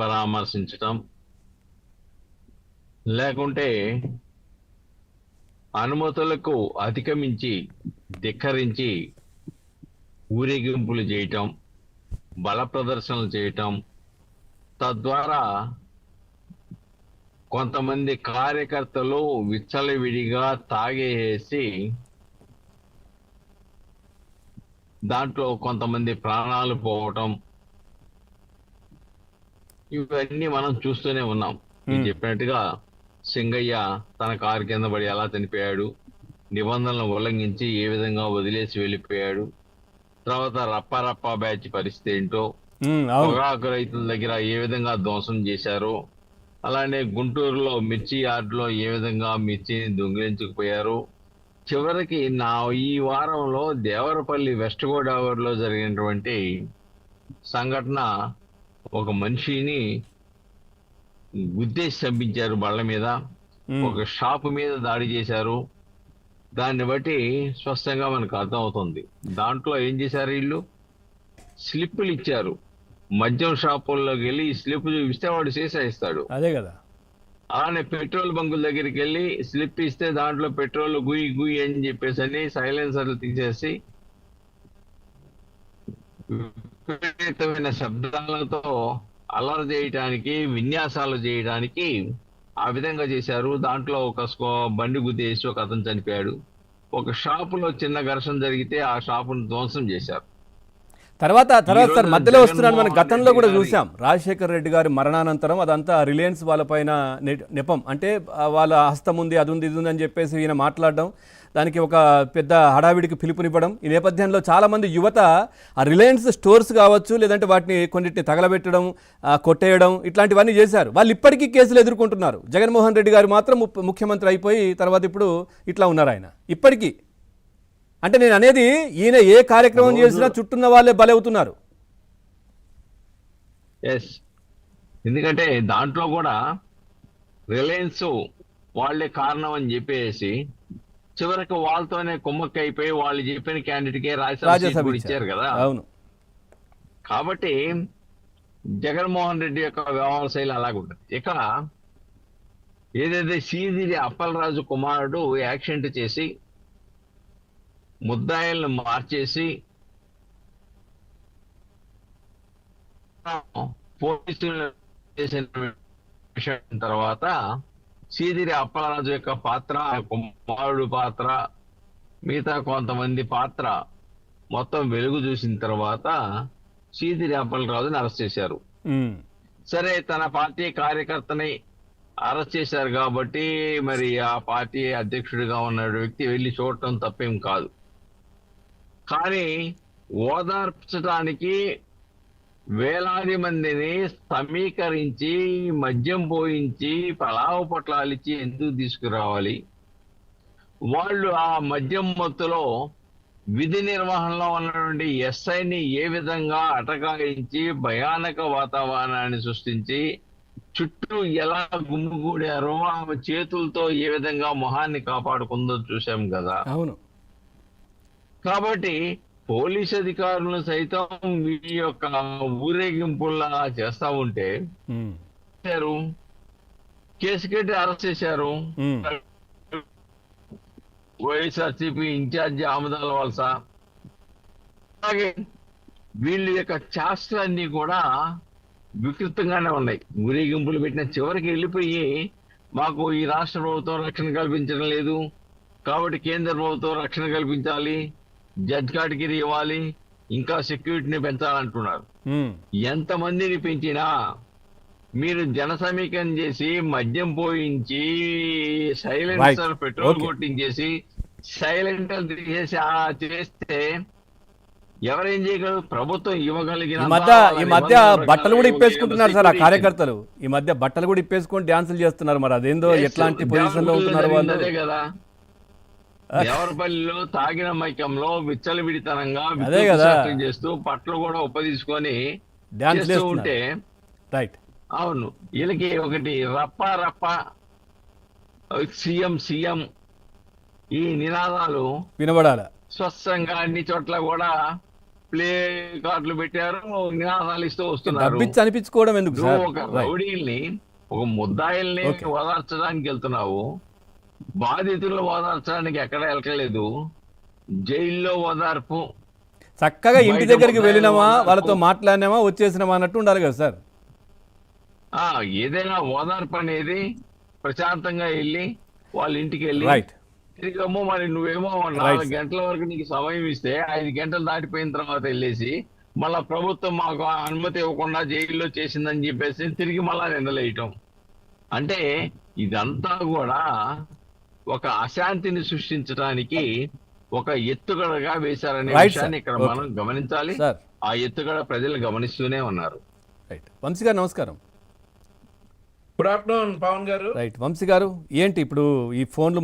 పరామర్శించటం, లేకుంటే అనుమతులకు అధిగమించి ధిక్కరించి ఊరేగింపులు చేయటం, బల ప్రదర్శనలు చేయటం, తద్వారా కొంతమంది కార్యకర్తలు విచ్చలవిడిగా తాగేసి దాంట్లో కొంతమంది ప్రాణాలు పోవటం, ఇవన్నీ మనం చూస్తూనే ఉన్నాం. నేను చెప్పినట్టుగా సింగయ్య తన కారు కింద పడి ఎలా చనిపోయాడు, నిబంధనలను ఉల్లంఘించి ఏ విధంగా వదిలేసి వెళ్ళిపోయాడు, తర్వాత రప్ప బ్యాచ్ పరిస్థితి ఏంటో, పొగాకు రైతుల దగ్గర ఏ విధంగా ధ్వంసం చేశారో, అలానే గుంటూరులో మిర్చి యార్డులో ఏ విధంగా మిర్చిని దొంగిలించుకుపోయారు, చివరికి ఈ వారంలో దేవరపల్లి వెస్ట్ గోదావరిలో జరిగినటువంటి సంఘటన, ఒక మనిషిని గుద్దేసి చంపించారు బళ్ళ మీద, ఒక షాపు మీద దాడి చేశారు. దాన్ని బట్టి స్పష్టంగా మనకు అర్థమవుతుంది. దాంట్లో ఏం చేశారు, వీళ్ళు స్లిప్పులు ఇచ్చారు. మద్యం షాపుల్లోకి వెళ్ళి స్లిప్ చూపిస్తే వాడు సీసా ఇస్తాడు. అదే కదా. అలానే పెట్రోల్ బంకుల దగ్గరికి వెళ్ళి స్లిప్ ఇస్తే దాంట్లో పెట్రోల్ గుయి గుయి అని చెప్పేసి సైలెన్సర్లు తీసేసి విపరీతమైన శబ్దాలతో అల్లరి చేయడానికి, విన్యాసాలు చేయడానికి ఆ విధంగా చేశారు. దాంట్లో ఒక బండి గుద్దేసి ఒక అతను చనిపోయాడు. ఒక షాపులో చిన్న ఘర్షణ జరిగితే ఆ షాపును ధ్వంసం చేశారు. తర్వాత సార్ మధ్యలో వస్తున్నాను, మనం గతంలో కూడా చూసాం రాజశేఖర్ రెడ్డి గారి మరణానంతరం అదంతా రిలయన్స్ వాళ్ళపైన నెపం, అంటే వాళ్ళ హస్తం ఉంది, అది ఉంది, ఇది ఉంది అని చెప్పేసి ఈయన మాట్లాడడం, దానికి ఒక పెద్ద హడావిడికి పిలుపునివ్వడం. ఈ నేపథ్యంలో చాలామంది యువత ఆ రిలయన్స్ స్టోర్స్ కావచ్చు, లేదంటే వాటిని కొన్నిటిని తగలబెట్టడం, కొట్టేయడం, ఇట్లాంటివన్నీ చేశారు. వాళ్ళు ఇప్పటికీ కేసులు ఎదుర్కొంటున్నారు. జగన్మోహన్ రెడ్డి గారు మాత్రం ముఖ్యమంత్రి అయిపోయి తర్వాత ఇప్పుడు ఇట్లా ఉన్నారు ఆయన ఇప్పటికీ. అంటే నేను అనేది, ఈయన ఏ కార్యక్రమం చేసినా చుట్టూన్న వాళ్ళే బలవుతున్నారు. ఎందుకంటే దాంట్లో కూడా రిలయన్స్ వాళ్లే కారణం అని చెప్పేసి చివరికి వాళ్ళతోనే కుమ్మక్క అయిపోయి వాళ్ళు చెప్పిన క్యాండిడేట్కే రాజ్యసభ ఇచ్చారు కదా. అవును. కాబట్టి జగన్మోహన్ రెడ్డి యొక్క వ్యవహార శైలి అలాగుంటుంది. ఇక ఏదైతే సీదిరి అప్పలరాజు కుమారుడు యాక్సిడెంట్ చేసి ముద్దాయిలను మార్చేసి పోలీసులు చేసిన విషయం తర్వాత సీదిరి అప్పలరాజు యొక్క పాత్ర, కుమారుడు పాత్ర, మిగతా కొంతమంది పాత్ర మొత్తం వెలుగు చూసిన తర్వాత సీదిరి అప్పలరాజుని అరెస్ట్ చేశారు. సరే, తన పార్టీ కార్యకర్తని అరెస్ట్ చేశారు కాబట్టి మరి ఆ పార్టీ అధ్యక్షుడిగా ఉన్న వ్యక్తి వెళ్ళి చూడటం తప్పేం కాదు. కానీ ఓదార్చడానికి వేలాది మందిని సమీకరించి మద్యం పోయించి పలావు పొట్లాలిచ్చి ఎందుకు తీసుకురావాలి? వాళ్ళు ఆ మద్యం మత్తులో విధి నిర్వహణలో ఉన్నటువంటి ఎస్ఐని ఏ విధంగా అటకాయించి భయానక వాతావరణాన్ని సృష్టించి చుట్టూ ఎలా గుమ్మిగూడారో, ఆమె చేతులతో ఏ విధంగా మొహాన్ని కాపాడుకుందో చూసాం కదా. అవును. కాబట్టి పోలీస్ అధికారులు సైతం ఈ యొక్క ఊరేగింపుల్లా చేస్తా ఉంటే కేసు కట్టి అరెస్ట్ చేశారు. వైఎస్ఆర్సీపీ ఇన్ఛార్జి ఆమదాల వలస. అలాగే వీళ్ళ యొక్క చేష్టలన్నీ కూడా వికృతంగానే ఉన్నాయి. ఊరేగింపులు పెట్టిన చివరికి వెళ్ళిపోయి మాకు ఈ రాష్ట్ర ప్రభుత్వం రక్షణ కల్పించడం లేదు కాబట్టి కేంద్ర ప్రభుత్వం రక్షణ కల్పించాలి, జడ్జ్ కేటగిరీ ఇవ్వాలి, ఇంకా సెక్యూరిటీని పెంచాలంటున్నారు. ఎంతమందిని పెంచినా మీరు జన సమీకరణ చేసి మద్యం పోయించి సైలెన్సర్ పెట్రోల్ కొట్టించేసి సైలెంటర్ తీసేసి చేస్తే ఎవరేం చేయగలరు? ప్రభుత్వం ఇవ్వగలిగిన ఈ మధ్య బట్టలు కూడా ఇప్పేసుకుంటున్నారు సార్ ఆ కార్యకర్తలు. ఈ మధ్య బట్టలు కూడా ఇప్పేసుకొని డ్యాన్సులు చేస్తున్నారు. మరి అదేందో ఎట్లాంటి పొజిషన్ లో ఉంటున్నారు వాళ్ళు? అదే కదా, దేవరపల్లిలో తాగిన మైకంలో విచ్చలవిడితనంగా చేస్తూ బట్టలు కూడా ఉపదీసుకొని డ్యాన్స్ చేస్తూ ఉంటే రైట్. అవును, వీళ్ళకి ఒకటి రప్ప సీఎం సీఎం ఈ నినాదాలు వినబడాలి. స్వచ్ఛంగా అన్ని చోట్ల కూడా ప్లే కార్డులు పెట్టారు, నినాదాలు ఇస్తూ వస్తున్నారు. డబ్బిచ్చి అనిపించుకోవడం ఎందుకు నువ్వు సార్? ఒక రైట్. రౌడీల్ని, ఒక ముద్దాయిల్ని Okay. ఓదార్చడానికి వెళ్తున్నావు, బాధితులను ఓదార్చడానికి ఎక్కడ వెళ్ళలేదు. జైల్లో ఓదార్పు, చక్కగా ఇంటి బయట దగ్గరికి ముద్దాయిలు వెళ్ళినామా, ఓదార్పు. వాళ్ళతో మాట్లాడినామా, వచ్చేసినామా అన్నట్టు ఉండాలి కదా సార్? ఏదైనా ఓదార్పు అనేది ప్రశాంతంగా వెళ్ళి వాళ్ళ ఇంటికి వెళ్ళి రైట్. తిరిగేమో. మరి నువ్వేమో 4 గంటల వరకు నీకు సమయం ఇస్తే 5 గంటలు దాటిపోయిన తర్వాత వెళ్ళేసి మళ్ళా ప్రభుత్వం మాకు అనుమతి ఇవ్వకుండా జైల్లో చేసిందని చెప్పేసి తిరిగి మళ్ళా నిందలేయటం. అంటే ఇదంతా కూడా ఒక అశాంతిని సృష్టించడానికి ఒక ఎత్తుగడగా వేశారనే Right, విషయాన్ని sir. ఇక్కడ Okay. మనం గమనించాలి. సార్ ఆ ఎత్తుగడ ప్రజలు గమనిస్తూనే ఉన్నారు. రైట్. వంశీ గారు నమస్కారం. గుడ్ ఆఫ్టర్నూన్ పవన్ గారు. రైట్. వంశీ గారు ఏంటి ఇప్పుడు ఈ ఫోన్లు